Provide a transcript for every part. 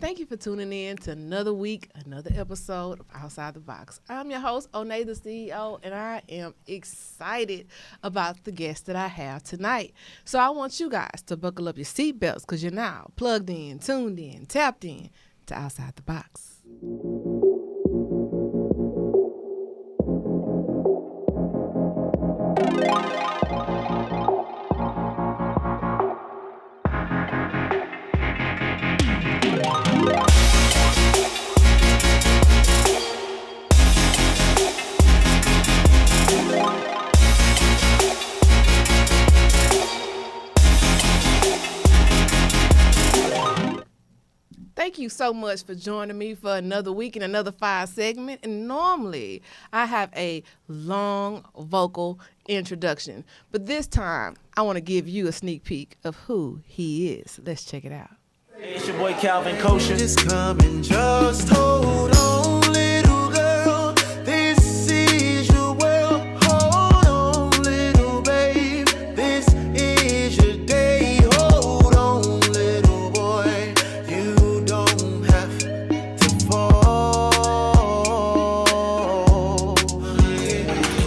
Thank you for tuning in to another week, another episode of Outside the Box. I'm your host, Onney, the CEO, and I am excited about the guest that I have tonight. So I want you guys to buckle up your seatbelts because you're now plugged in, tuned in, tapped in to Outside the Box. Thank you so much for joining me for another week and another 5 segment. And normally I have a long vocal introduction, but this time I want to give you a sneak peek of who he is. Let's check it out. Hey, it's your boy Kalvin Kosha. Just come and just hold on, little girl. This is your world. Hold on, little babe. This is your day. Hold on, little boy. You don't have to fall.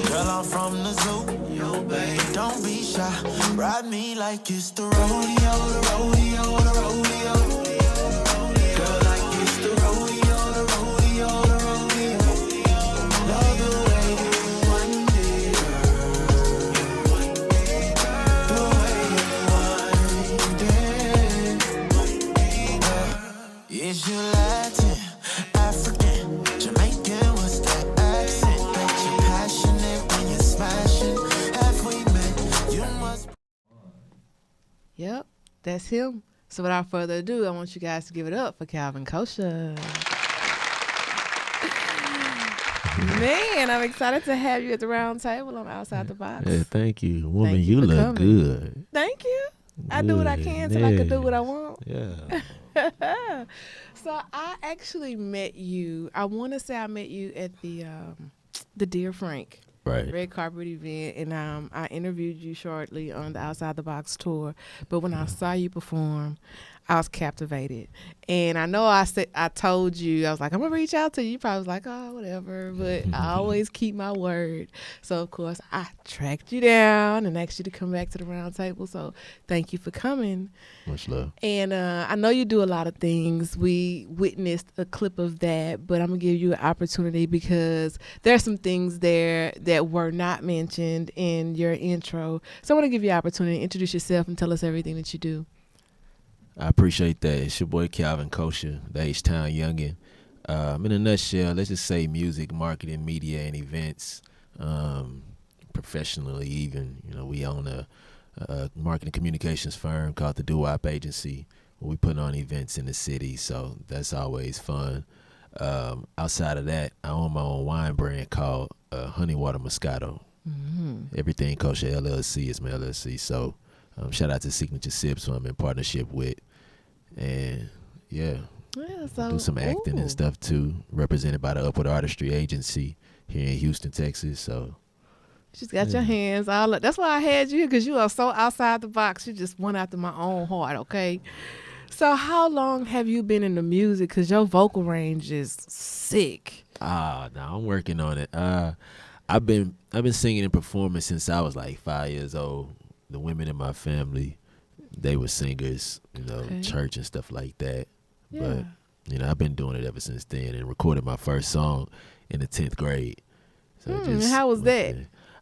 Girl, I'm from the zoo. Yo, babe, don't be shy. Ride me like it's the rodeo, the rodeo, the rodeo. Is you Latin, African, Jamaican? What's that accent? Bet you're passionate when you're smashing. Have we met? You must. Yep, that's him. So without further ado, I want you guys to give it up for Kalvin Kosha. Man, I'm excited to have you at the round table on Outside the Box. Yeah, thank you. Woman, Thank you you for look coming. good. Thank you. I do what I can till I can do what I want. Yeah. So I actually met you. I want to say I met you at the Dear Frank Right. red carpet event, and I interviewed you shortly on the Outside the Box tour. But when I saw you perform, I was captivated. And I know I told you, I was like, I'm gonna reach out to you. You probably was like, oh, whatever. But I always keep my word. So of course I tracked you down and asked you to come back to the round table. So thank you for coming. Much love. And I know you do a lot of things. We witnessed a clip of that, but I'm going to give you an opportunity because there are some things there that were not mentioned in your intro. So I want to give you an opportunity to introduce yourself and tell us everything that you do. I appreciate that. It's your boy Kalvin Kosha, the H-Town youngin. In a nutshell, let's just say music, marketing, media, and events. Professionally even, we own a marketing communications firm called the Doo-Wop Agency, where we put on events in the city, so that's always fun. Outside of that, I own my own wine brand called Onney Water Moscato. Mm-hmm. Everything Kosha LLC is my LLC, so shout out to Signature Sips, who I'm in partnership with. And so do some acting and stuff too, represented by the Upward Artistry Agency here in Houston, Texas. So you just got your hands all up. That's why I had you here, because you are so outside the box. You just went after my own heart, okay? So how long have you been in the music? Because your vocal range is sick. No, I'm working on it. I've been singing and performing since I was like 5 years old. The women in my family, they were singers, Okay. church and stuff like that. Yeah. But I've been doing it ever since then, and recorded my first song in the 10th grade. So How was that?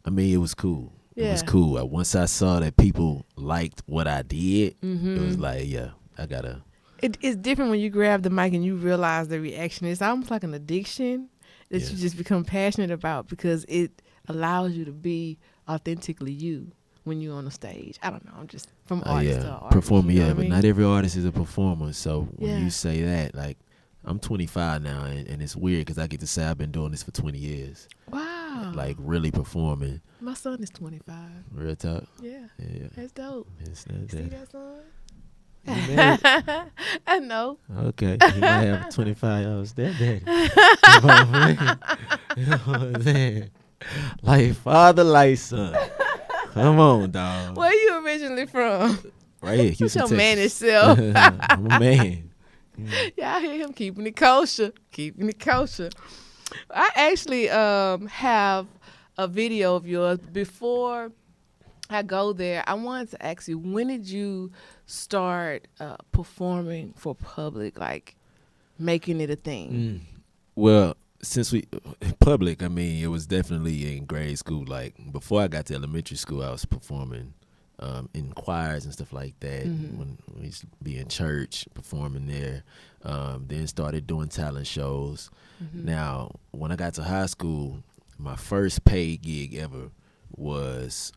It was cool. Yeah. It was cool. Once I saw that people liked what I did, it was like, I gotta. It's different when you grab the mic and you realize the reaction. It's almost like an addiction that you just become passionate about, because it allows you to be authentically you when you're on the stage. I don't know. I'm just from artist to artist. Performer, you know what I but mean? not every artist is a performer. So when Yeah. you say that, like, I'm 25 now, and it's weird because I get to say I've been doing this for 20 years. Wow. Like, really performing. My son is 25. Real talk. Yeah. Yeah. That's dope. It's not See that. that son? You married? I know. Okay. You might have a 25-year-old stepdaddy. You know what I'm saying? Like father, like son. Come on, dog. Where you originally from? Right here, What's Houston, your Texas. mannish self? I'm a man. Yeah, I hear him keeping it kosher. Keeping it kosher. I actually have a video of yours. Before I go there, I wanted to ask you, when did you start performing for public, like making it a thing? Well, since we public, I mean, it was definitely in grade school. Like before I got to elementary school, I was performing in choirs and stuff like that. When we used to be in church, performing there. Then started doing talent shows. Now, when I got to high school, my first paid gig ever was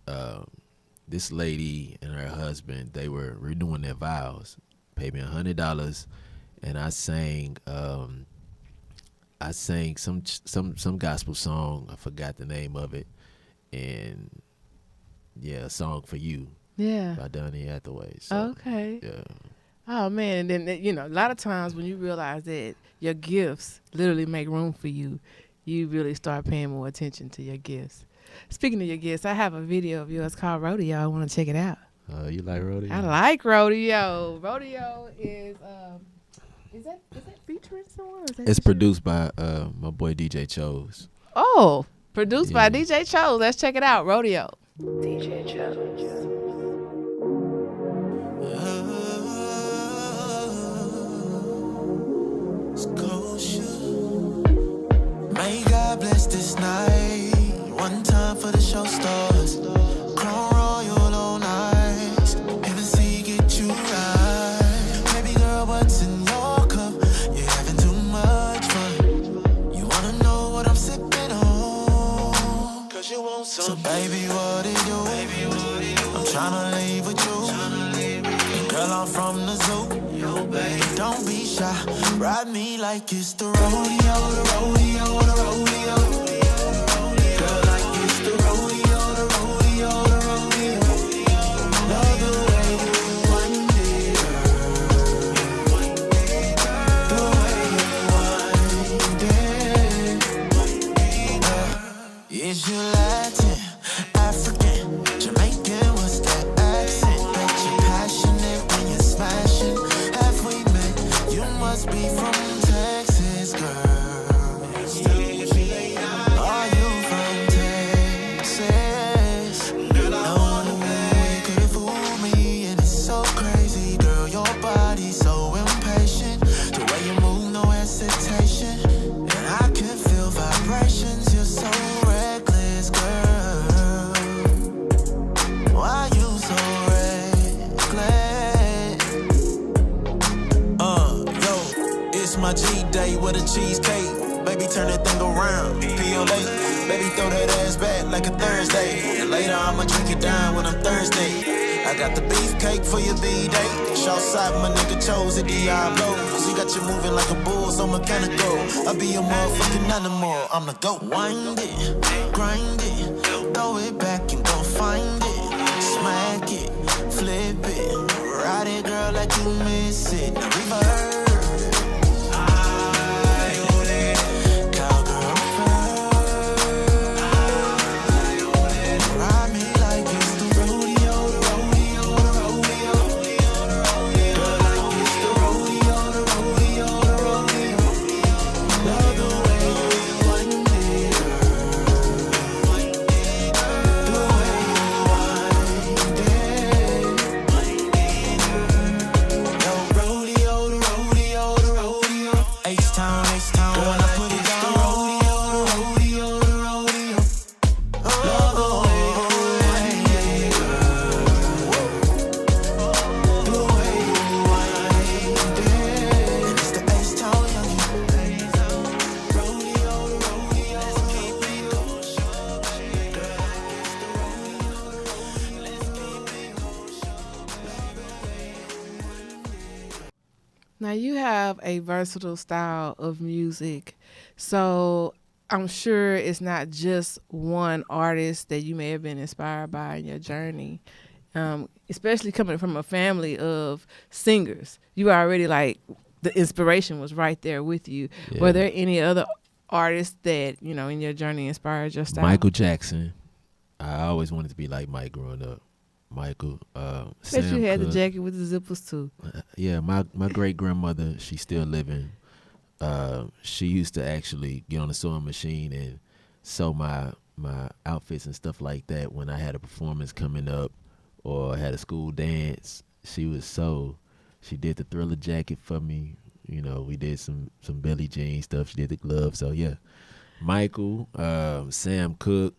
this lady and her husband. They were renewing their vows. Paid me $100, and I sang. I sang some gospel song. I forgot the name of it, and a song for you. Yeah. By Donny Hathaway. So, Okay. Yeah. Oh man, and then a lot of times when you realize that your gifts literally make room for you, you really start paying more attention to your gifts. Speaking of your gifts, I have a video of yours called Rodeo. I want to check it out. You like Rodeo? I like Rodeo. Rodeo is that featuring someone? Or is that It's featuring? produced by my boy DJ Chose. Oh, produced by Yeah. DJ Chose. Let's check it out. Rodeo. DJ Chose. It's Kosha. May God bless this night. One time for the show stars. Crown Royal on ice. Hennessy get you right. Baby girl, what's in your cup? You're having too much fun. You wanna know what I'm sipping on? Cause you want some. So baby, what it do? I'm tryna leave with you. Girl, I'm from the zoo. Yo, baby, don't be shy. Ride me like it's the rodeo, the rodeo, the rodeo. Girl, like it's the rodeo, the rodeo, the rodeo. Love the way you wind it, girl. The way you wind it. Is you Latin, African, Jamaican? What's that accent? Bet you're passionate when you're smashing. Have we met? You must be from Texas, girl. Are you from Texas? No way could fool me, and it's so crazy, girl. Your body's so impatient. The way you move, no hesitation, and I can feel vibrations. You're so reckless, girl. Why you so reckless? Yo, it's my G-Day with a cheesecake. Baby, turn that thing around. PLA, baby, throw that ass back like a Thursday. And later, I'ma drink it down when I'm Thursday. I got the beefcake for your B-Day. Shoutside, my nigga Chose it, Diablo. Cause you got you moving like a bull, so mechanical. I be a motherfucking animal, I'm the GOAT. Wind it, grind it, throw it back and go find it. Smack it, flip it, ride it, girl, like you miss it. Now reverse. Now you have a versatile style of music, so I'm sure it's not just one artist that you may have been inspired by in your journey, especially coming from a family of singers. You already the inspiration was right there with you. Yeah. Were there any other artists that, in your journey inspired your style? Michael Jackson. I always wanted to be like Mike growing up. Michael. Bet Sam you had the Cook. jacket with the zippers too. Yeah, my great grandmother, she's still living. She used to actually get on the sewing machine and sew my outfits and stuff like that when I had a performance coming up or had a school dance. She would sew. She did the Thriller jacket for me. You know, we did some Billie Jean stuff. She did the gloves. So yeah, Michael, Sam Cook.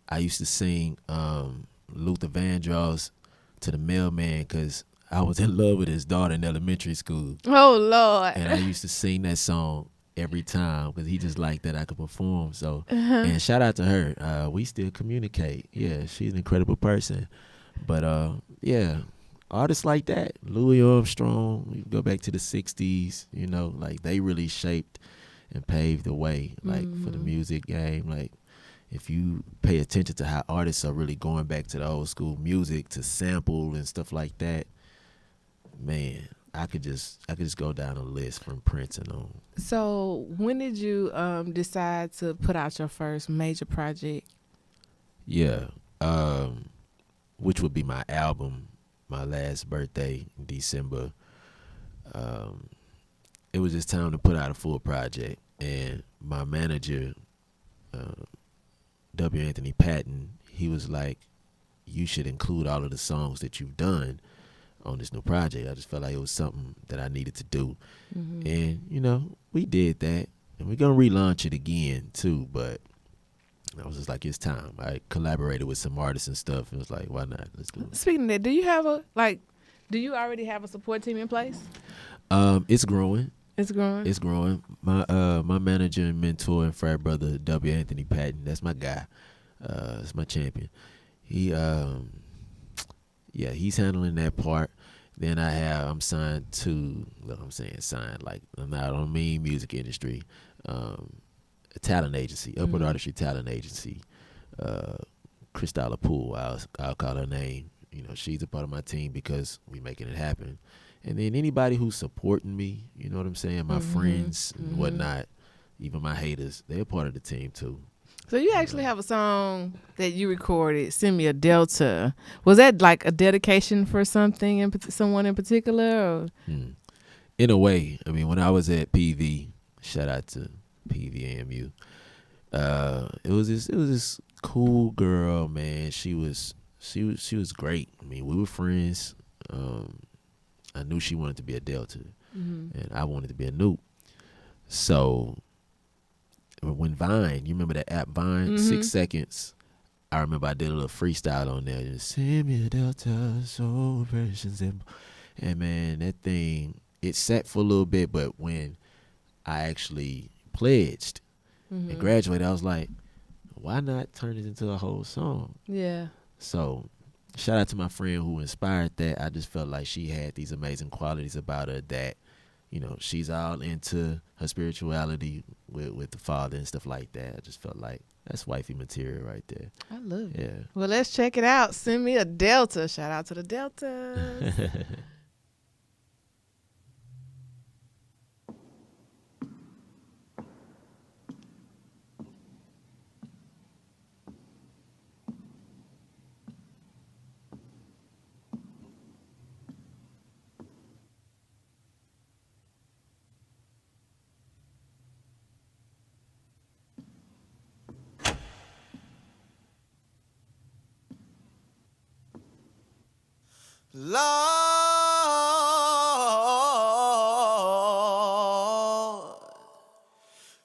I used to sing Luther Vandross to the mailman because I was in love with his daughter in elementary school. Oh Lord. And I used to sing that song every time because he just liked that I could perform. So, and shout out to her. We still communicate. Yeah, she's an incredible person. But yeah, artists like that, Louis Armstrong, you go back to the 60s, you know, like they really shaped and paved the way, like for the music game. Like if you pay attention to how artists are really going back to the old school music to sample and stuff like that, man, I could just go down a list from Prince and on. So when did you decide to put out your first major project? Yeah, which would be my album, my last birthday in December. It was just time to put out a full project, and my manager, W. Anthony Patton, he was like, you should include all of the songs that you've done on this new project. I just felt like it was something that I needed to do. And, you know, we did that. And we're going to relaunch it again, too. But I was just like, it's time. I collaborated with some artists and stuff. It was like, why not? Let's do it. Speaking of that, do you already have a support team in place? It's growing. It's growing. It's growing. My manager and mentor and frat brother, W. Anthony Patton, that's my guy. That's my champion. He, he's handling that part. Then I'm signed to, like I don't mean music industry, a talent agency, Upward Artistry Talent Agency. Christala Poole, I'll call her name. You know, she's a part of my team because we making it happen. And then anybody who's supporting me, you know what I'm saying, my friends and whatnot, even my haters, they're part of the team too. So you actually have a song that you recorded, Send Me a Delta. Was that like a dedication for something, someone in particular? Or? In a way. I mean, when I was at PV, shout out to PVAMU, it was this cool girl, man. She was great. I mean, we were friends. I knew she wanted to be a Delta, and I wanted to be a Nuke. So when Vine, you remember that app Vine, 6 seconds, I remember I did a little freestyle on there. Just send me a Delta, so precious. And man, that thing, it sat for a little bit, but when I actually pledged and graduated, I was like, why not turn it into a whole song? Yeah. So shout out to my friend who inspired that. I just felt like she had these amazing qualities about her that, you know, she's all into her spirituality with the Father and stuff like that. I just felt like that's wifey material right there. I love it. Yeah. Well, let's check it out. Send Me a Delta. Shout out to the Deltas. Lord,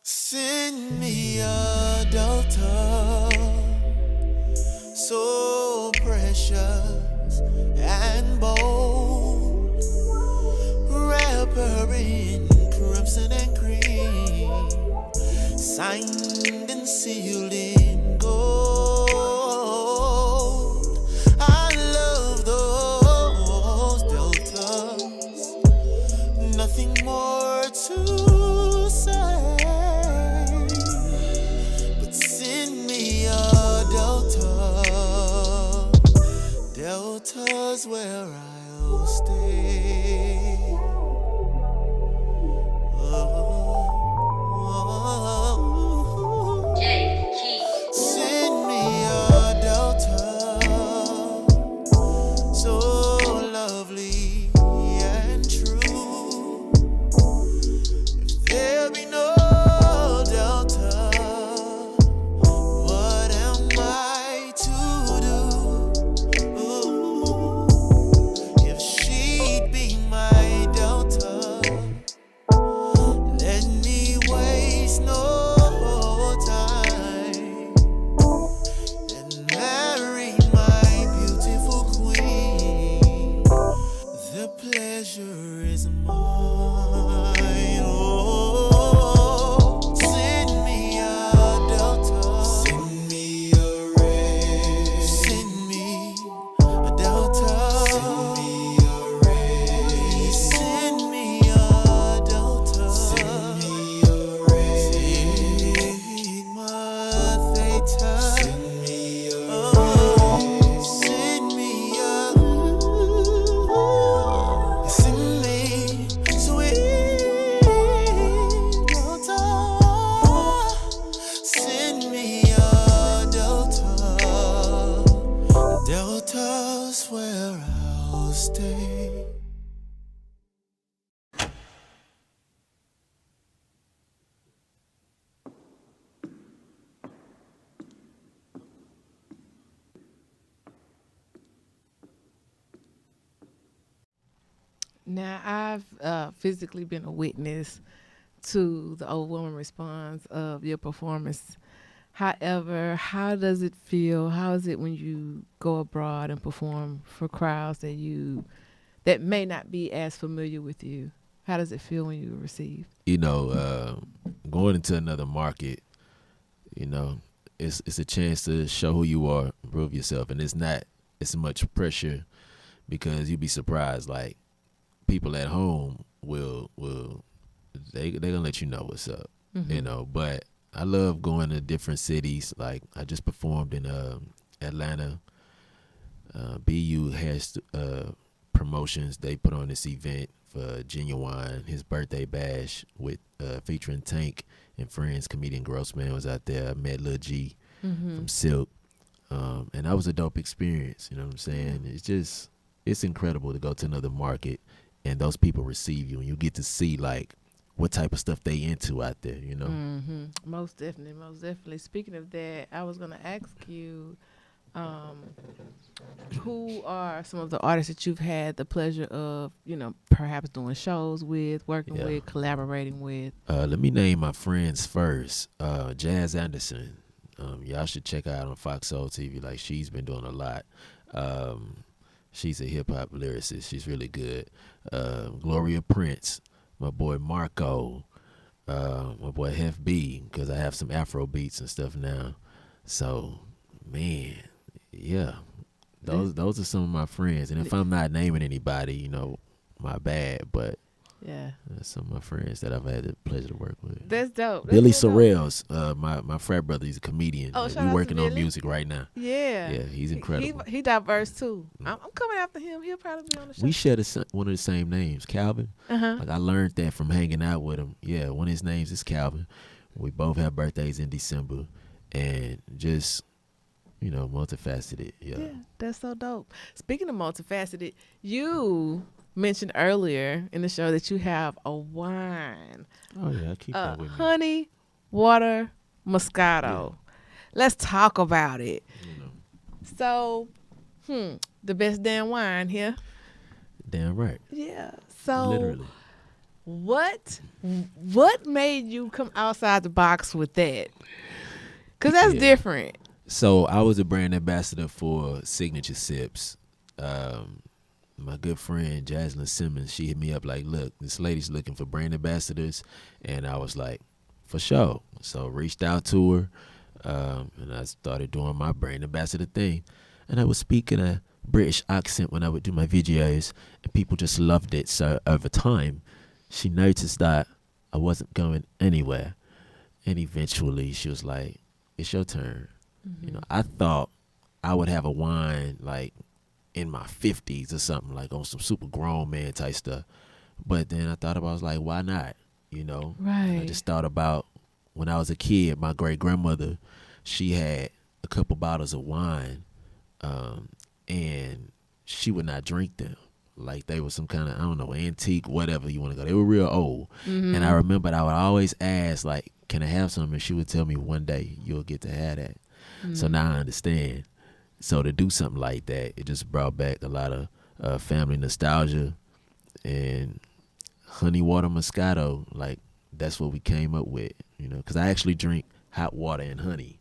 send me a Delta, so precious and bold, wrapper in crimson and cream, signed and sealed in gold. I love those Deltas, nothing more to say, but send me a Delta. Delta's where I'll stay. Send me a Delta, is mine. Oh, send me a delta. Send me a red. Send me a delta. Send me a red. Send me a delta. Send me a red. Sigma theta. Send me a red. Send me a send me sweet delta. Send me a delta. Delta's where I'll stay. Now, I've physically been a witness to the overwhelming response of your performance. However, how does it feel? How is it when you go abroad and perform for crowds that may not be as familiar with you? How does it feel when you receive? You know, going into another market, you know, it's a chance to show who you are, prove yourself, and it's not as much pressure because you'll be surprised. Like people at home will they gonna let you know what's up, you know. But I love going to different cities. Like I just performed in Atlanta. BU has promotions. They put on this event for Genuine, his birthday bash with featuring Tank and friends. Comedian Grossman was out there. I met Lil G from Silk, and that was a dope experience. You know what I'm saying? It's incredible to go to another market and those people receive you, and you get to see like what type of stuff they into out there. You know? Most definitely, most definitely. Speaking of that, I was gonna ask you, who are some of the artists that you've had the pleasure of, you know, perhaps doing shows with, working with, collaborating with? Let me name my friends first. Jazz Anderson. Y'all should check her out on Fox Soul TV. Like she's been doing a lot. She's a hip hop lyricist. She's really good. Gloria Prince. My boy Marco. My boy Hef B, because I have some Afro beats and stuff now. So, man, yeah. Those are some of my friends. And if I'm not naming anybody, you know, my bad. But yeah, that's some of my friends that I've had the pleasure to work with. That's dope. Billy That's dope. Sorrells, my frat brother, he's a comedian. Oh, shout out We're to working on Billy. music right now. Yeah. Yeah, he's incredible. He diverse too. I'm coming after him. He'll probably be on the show. We share one of the same names, Kalvin. Like I learned that from hanging out with him. Yeah, one of his names is Kalvin. We both have birthdays in December, and just, you know, multifaceted. Yeah, that's so dope. Speaking of multifaceted, you mentioned earlier in the show that you have a wine, Oh yeah, I keep that with me. Onney Water Moscato. Let's talk about it. You know, So, the best damn wine here. damn right. Yeah. So, Literally. what made you come outside the box with that? Because that's different. So I was a brand ambassador for Signature Sips. My good friend Jaslyn Simmons, she hit me up like, look, this lady's looking for brand ambassadors. And I was like, for sure. So reached out to her, and I started doing my brand ambassador thing. And I was speaking a British accent when I would do my videos, and people just loved it. So over time, she noticed that I wasn't going anywhere. And eventually she was like, it's your turn. You know, I thought I would have a wine like in my 50s or something, like on some super grown man type stuff. But then I thought about, I was like, why not? You know? Right. I just thought about when I was a kid, my great grandmother, she had a couple bottles of wine, and she would not drink them. Like they were some kind of, I don't know, antique, whatever you want to go. They were real old. And I remembered I would always ask, like, can I have some? And she would tell me, one day you'll get to have that. So now I understand. So to do something like that, it just brought back a lot of family nostalgia. And honey water Moscato, like that's what we came up with, you know, because I actually drink hot water and honey.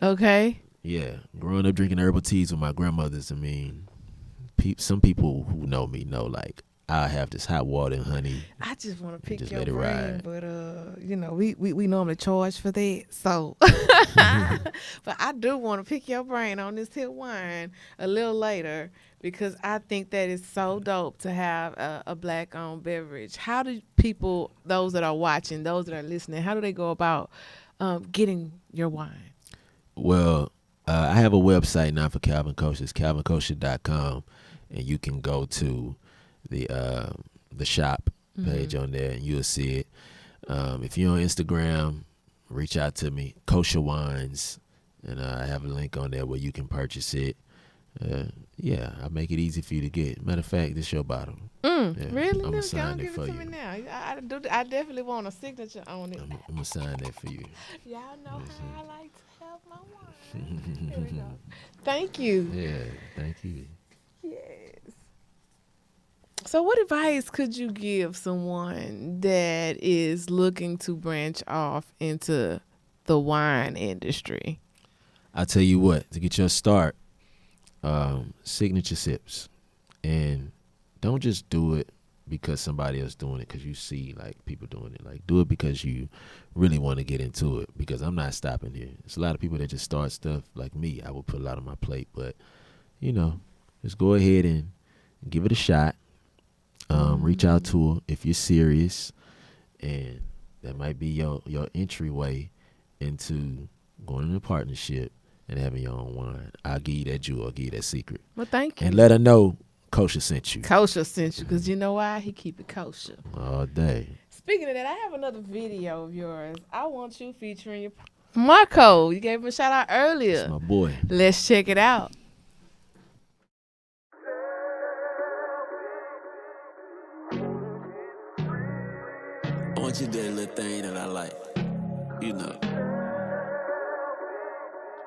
Okay. Yeah, growing up drinking herbal teas with my grandmothers, I mean, some people who know me know, like, I have this hot water and honey. I just want to pick just your let it brain, ride. but we normally charge for that, so. But I do want to pick your brain on this here wine a little later because I think that is so dope to have a black-owned beverage. How do people, those that are watching, those that are listening, how do they go about getting your wine? Well, I have a website now for Kalvin Kosha. It's kalvinkosha.com, and you can go to the shop page on there, and you'll see it. If you're on Instagram, reach out to me, Kosha Wines, and I have a link on there where you can purchase it. Yeah, I make it easy for you to get. Matter of fact, this your bottle. Yeah, Really? I'm gonna sign Give it for to you. me now. I definitely want a signature on it. I'm gonna sign that for you. Y'all know how I like to have my wine. Here we go. Thank you. Yeah, thank you. Yes. So what advice could you give someone that is looking to branch off into the wine industry? I tell you what, to get your start, signature sips, and don't just do it because somebody else doing it because you see like people doing it. Like, do it because you really want to get into it, because I'm not stopping here. There's a lot of people that just start stuff like me. I will put a lot on my plate, but just go ahead and give it a shot. Reach out to her if you're serious, and that might be your entryway into going in a partnership and having your own wine. I'll give you that jewel. I'll give you that secret. Well, thank you. And let her know Kosha sent you. Kosha sent you, because you know why? He keep it kosher. All day. Speaking of that, I have another video of yours. I want you featuring your Marco. You gave him a shout out earlier. That's my boy. Let's check it out. I want you to do a little thing that I like.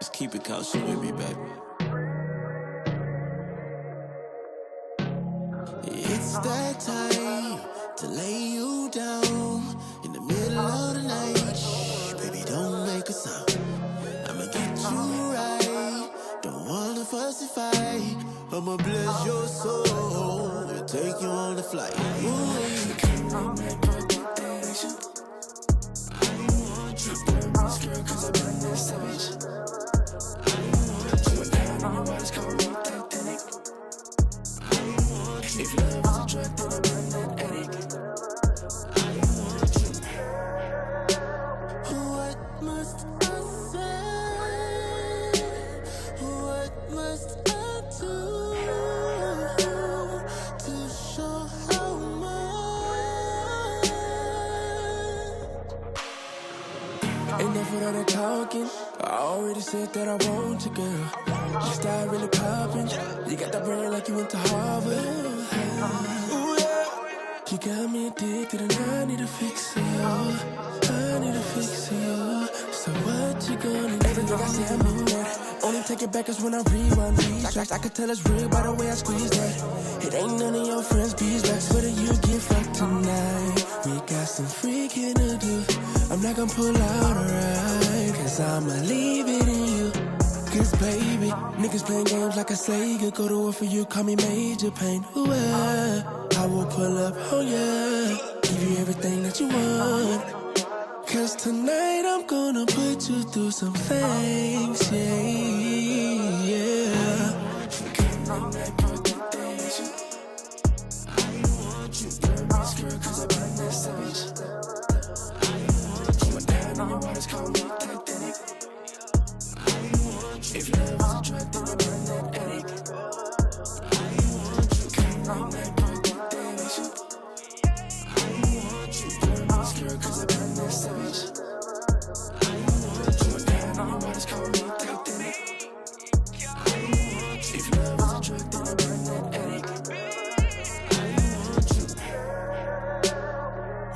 Just keep it kosher with me, baby. It's that time to lay you down in the middle of the night. Shh, baby, don't make a sound. I'ma get you right. Don't wanna fuss and fight. I'ma bless your soul and take you on the flight. Enough of all that talking. I already said that I want you, girl. You start really popping. You got that brain like you went to Harvard. Ooh, yeah. You got me addicted and I need to fix you. I need to fix you. So what you gonna do? Everything I say I mean that. Only take it back is when I rewind these. I could tell it's real by the way I squeeze that. It ain't none of your friends' beeswax. Whether you get fucked tonight, we got some freaking to do. I'm not gonna pull out alright, cause I'ma leave it in you. Cause baby, niggas playing games like a Sega. Go to war for you, call me Major Pain. Ooh, I will pull up, oh yeah. Give you everything that you want. Cause tonight I'm gonna put you through some things, yeah, yeah. I want you, girl, cause I've been that savage. Call me Titanic. If love is a drug, then I burn that addict. I want you, come back, don't damage you. I want you, girl, cause I burn that savage. I want you, down in your waters, call me Titanic. I want you, if love is a drug, then I burn that addict. I want you.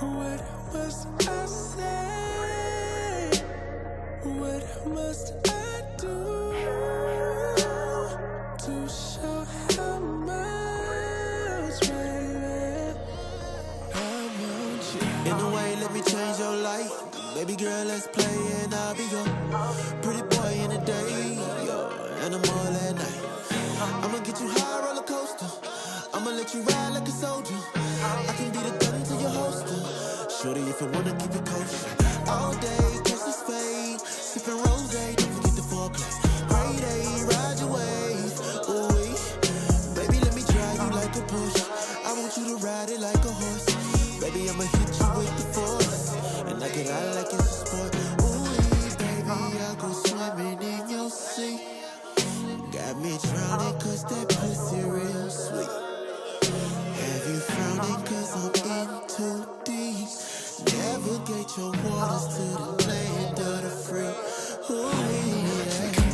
What must I say? What must I do to show how much, baby, I want you? In a way, let me change your life. Baby girl, let's play and I'll be your pretty boy in the day, your animal at night. I'ma get you high roller coaster. I'ma I'ma let you ride like a soldier. I can be the gun to your holster. Shorty, if you wanna keep it kosher. All day, catch this fade. Sippin' rose, don't forget the foreplay. Great A, ride your wave. Ooh, baby, let me drive you like a push. I want you to ride it like a horse. Baby, I'ma hit you with the force. And knock it out like it's a sport. Ooh, baby, I'll go swimming in your sea. Got me drowning cause that pussy real sweet. Have you frowning cause I'm in too deep. Navigate your waters to the land of the free. Ooh, yeah.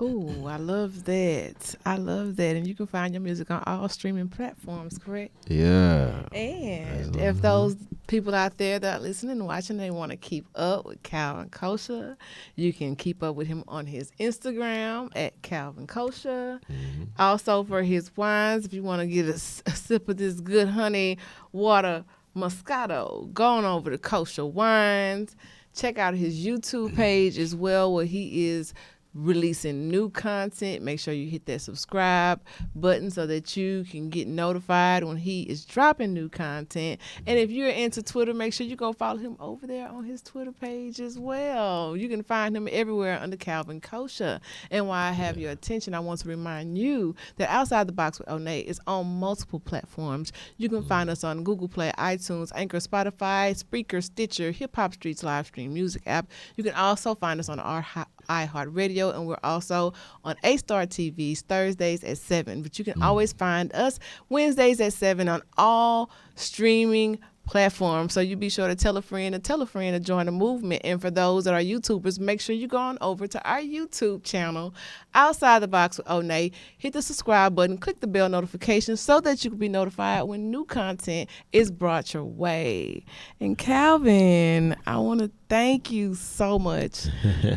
Ooh, I love that. I love that. And you can find your music on all streaming platforms, correct? Yeah. And if those people out there that are listening and watching, they want to keep up with Kalvin Kosha, you can keep up with him on his Instagram at Kalvin Kosha. Mm-hmm. Also for his wines, if you want to get a sip of this good honey Water Moscato, go on over to Kosha Wines. Check out his YouTube page as well, where he is releasing new content. Make sure you hit that subscribe button so that you can get notified when he is dropping new content. And if you're into Twitter, make sure you go follow him over there on his Twitter page as well. You can find him everywhere under Kalvin Kosha. And while I have your attention, I want to remind you that Outside the Box with Onney is on multiple platforms. You can find us on Google Play, iTunes, Anchor, Spotify, Spreaker, Stitcher, Hip Hop Street's live stream music app. You can also find us on our iHeartRadio, and we're also on A-Star TVs Thursdays at 7. But you can always find us Wednesdays at 7 on all streaming platforms. So you be sure to tell a friend to join the movement. And for those that are YouTubers, make sure you go on over to our YouTube channel, Outside the Box with Onney. Hit the subscribe button, click the bell notification so that you can be notified when new content is brought your way. And Kalvin, I want to thank you so much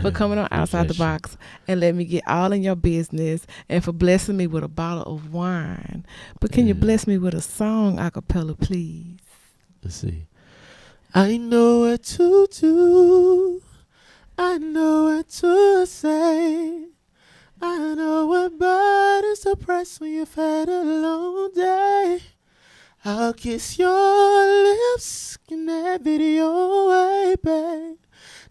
for coming on Outside the Box and let me get all in your business and for blessing me with a bottle of wine. But can you bless me with a song a cappella, please? Let's see. I know what to do. I know what to say. I know what buttons to press when you've had a long day. I'll kiss your lips in that video away, babe.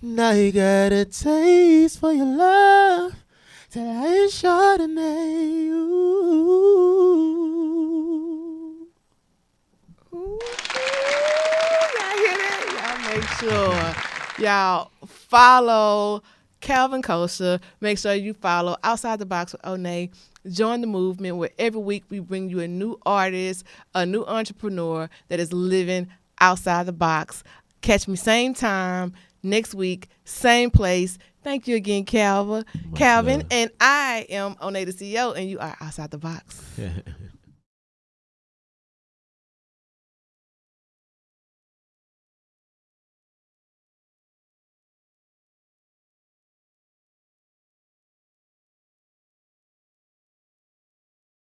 Now you got a taste for your love till I ain't Chardonnay. Ooh. Ooh. Y'all hear that? Y'all make sure y'all follow Kalvin Kosha. Make sure you follow Outside the Box with Onney. Join the movement where every week we bring you a new artist, a new entrepreneur that is living outside the box. Catch me same time next week, same place. Thank you again, Kalvin. And I am Onney the CEO, and you are Outside the Box.